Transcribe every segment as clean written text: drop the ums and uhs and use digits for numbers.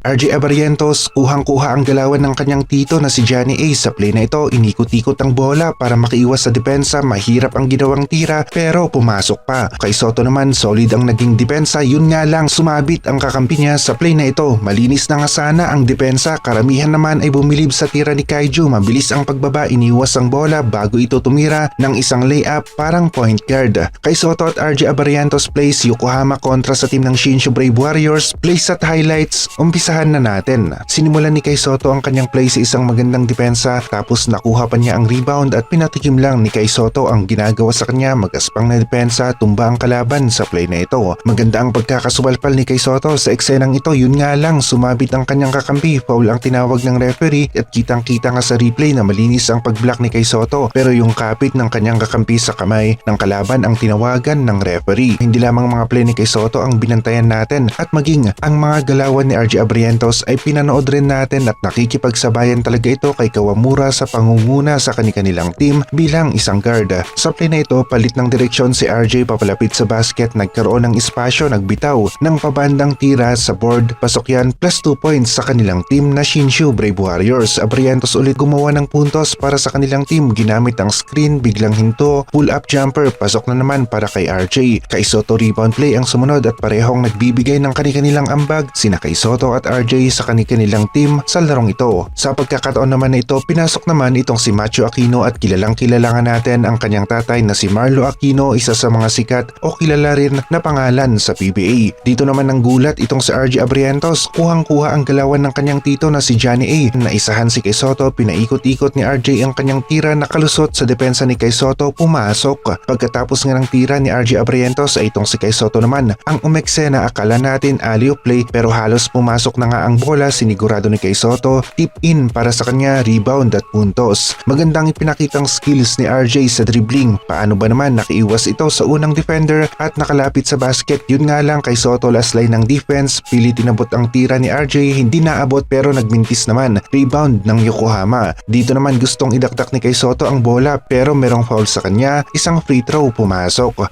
RJ Abarientos kuhang-kuha ang galawan ng kanyang tito na si Johnny A. Sa play na ito, inikot-ikot ang bola para makaiwas sa depensa. Mahirap ang ginawang tira pero pumasok pa. Kay Soto naman, solid ang naging depensa, yun nga lang sumabit ang kakampi niya sa play na ito. Malinis na nga sana ang depensa, karamihan naman ay bumilib sa tira ni Kaiju. Mabilis ang pagbaba, iniwas ang bola bago ito tumira ng isang layup parang point guard. Kay Soto at RJ Abarientos plays Yokohama kontra sa team ng Shinshu Brave Warriors. Plays at highlights, umpisahan na natin. Sinimulan ni Kay Soto ang kanyang play sa isang magandang depensa, tapos nakuha pa niya ang rebound at pinatikim lang ni Kay Soto ang ginagawa sa kanya. Magaspang na depensa, tumba ang kalaban sa play na ito. Maganda ang pagkakasubalpal ni Kay Soto sa eksenang ito, yun nga lang sumabit ang kanyang kakampi. Foul ang tinawag ng referee at kitang-kita nga sa replay na malinis ang pag-block ni Kay Soto, pero yung kapit ng kanyang kakampi sa kamay ng kalaban ang tinawagan ng referee. Hindi lamang mga play ni Kay Soto ang binantayan natin at maging ang mga galawan ni RJ Abarientos ay pinanood rin natin at nakikipagsabayan talaga ito kay Kawamura sa pangunguna sa kanilang team bilang isang guard. Sa play na ito, palit ng direksyon si RJ papalapit sa basket, nagkaroon ng espasyo, nagbitaw ng pabandang tira sa board, pasok yan, plus 2 points sa kanilang team na Shinshu Brave Warriors. Abarientos ulit gumawa ng puntos para sa kanilang team, ginamit ang screen, biglang hinto, pull-up jumper, pasok na naman para kay RJ. Kay Soto rebound play ang sumunod at parehong nagbibigay ng kanilang ambag sina Kay Soto at RJ sa kanilang team sa larong ito. Sa pagkakataon naman na ito, pinasok naman itong si Macho Aquino at kilalang kilala natin ang kanyang tatay na si Marlo Aquino, isa sa mga sikat o kilala rin na pangalan sa PBA. Dito naman ang gulat itong si RJ Abarientos, kuhang-kuha ang galawan ng kanyang tito na si Johnny A. Naisahan si Kay Soto, pinaikot-ikot ni RJ ang kanyang tira, nakalusot sa depensa ni Kay Soto, pumasok. Pagkatapos nga ng tira ni RJ Abarientos ay itong si Kay Soto naman ang umeksena, akala natin alley-oop play pero halos pumasok na nga ang bola, sinigurado ni Kay Soto, tip in para sa kanya, rebound at puntos. Magandang ipinakitang skills ni RJ sa dribbling. Paano ba naman nakaiwas ito sa unang defender at nakalapit sa basket? Yun nga lang, Kay Soto last line ng defense, pilit tinabot ang tira ni RJ, hindi naabot pero nagmintis naman, rebound ng Yokohama. Dito naman gustong idakdak ni Kay Soto ang bola pero merong foul sa kanya, isang free throw, pumasok.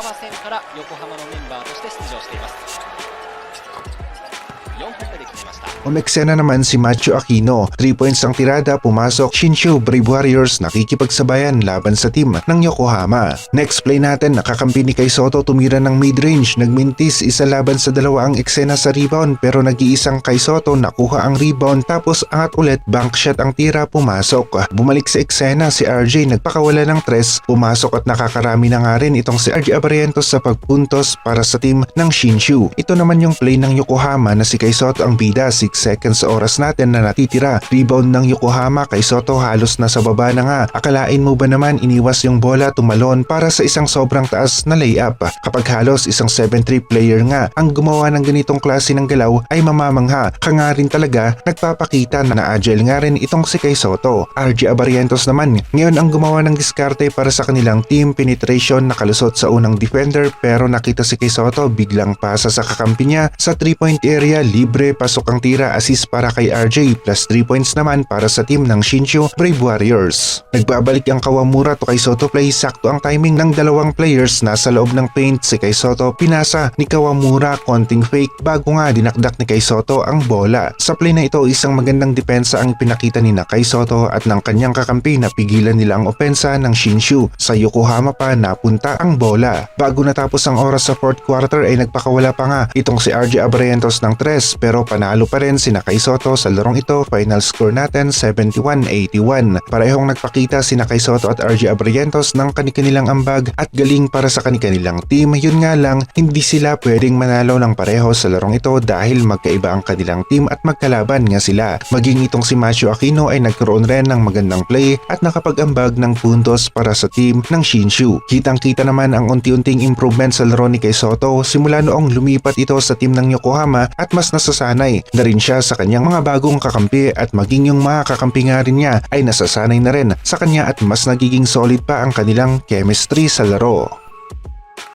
横浜のメンバーとして出場しています。4本目で決めました。 Umeksena naman si Macho Aquino, 3 points ang tirada, pumasok. Shinshu Brave Warriors nakikipagsabayan laban sa team ng Yokohama. Next play natin, nakakampi ni Kay Soto, tumira ng mid-range, nagmintis, isa laban sa dalawa ang eksena sa rebound pero nag-iisang Kay Soto, nakuha ang rebound tapos angat ulit, bank shot ang tira, pumasok. Bumalik sa eksena si RJ, nagpakawala ng tres, pumasok at nakakarami na nga rin itong si RJ Abarientos sa pagpuntos para sa team ng Shinshu. Ito naman yung play ng Yokohama na si Kay Soto ang bida, 6 seconds sa oras natin na natitira. Rebound ng Yokohama, Kay Soto halos nasa baba na nga. Akalain mo ba naman iniwas yung bola, tumalon para sa isang sobrang taas na layup? Kapag halos isang 7-3 player nga ang gumawa ng ganitong klase ng galaw ay mamamangha. Nga rin talaga nagpapakita na agile nga rin itong si Kay Soto. RJ Abarientos naman ngayon ang gumawa ng diskarte para sa kanilang team, penetration, nakalusot sa unang defender pero nakita si Kay Soto, biglang pasa sa kakampi niya sa 3-point area, libre, pasok ang tira, assist para kay RJ, plus 3 points naman para sa team ng Shinshu Brave Warriors. Nagbabalik ang Kawamura to Kay Soto play, sakto ang timing ng dalawang players, nasa loob ng paint si Kay Soto, pinasa ni Kawamura, konting fake bago nga dinakdak ni Kay Soto ang bola. Sa play na ito, isang magandang depensa ang pinakita ni na Kay Soto at ng kanyang kakampi na pigilan nila ang opensa ng Shinshu. Sa Yokohama pa napunta ang bola. Bago natapos ang oras sa 4th quarter ay nagpakawala pa nga itong si RJ Abarientos ng 3 pero panalo pa rin sina Kay Soto sa larong ito. Final score natin 71-81. Parehong nagpakita sina Kay Soto at RJ Abarientos ng kanilang ambag at galing para sa kanilang team. Yun nga lang, hindi sila pwedeng manalo ng pareho sa larong ito dahil magkaiba ang kanilang team at magkalaban nga sila. Maging itong si Macho Aquino ay nagkaroon rin ng magandang play at nakapag-ambag ng puntos para sa team ng Shinshu. Kitang-kita naman ang unti-unting improvement sa laro ni Kay Soto simula noong lumipat ito sa team ng Yokohama at mas nasasanay na rin siya sa kanyang mga bagong kakampi at maging yung mga kakampi nga rin niya ay nasasanay na rin sa kanya at mas nagiging solid pa ang kanilang chemistry sa laro.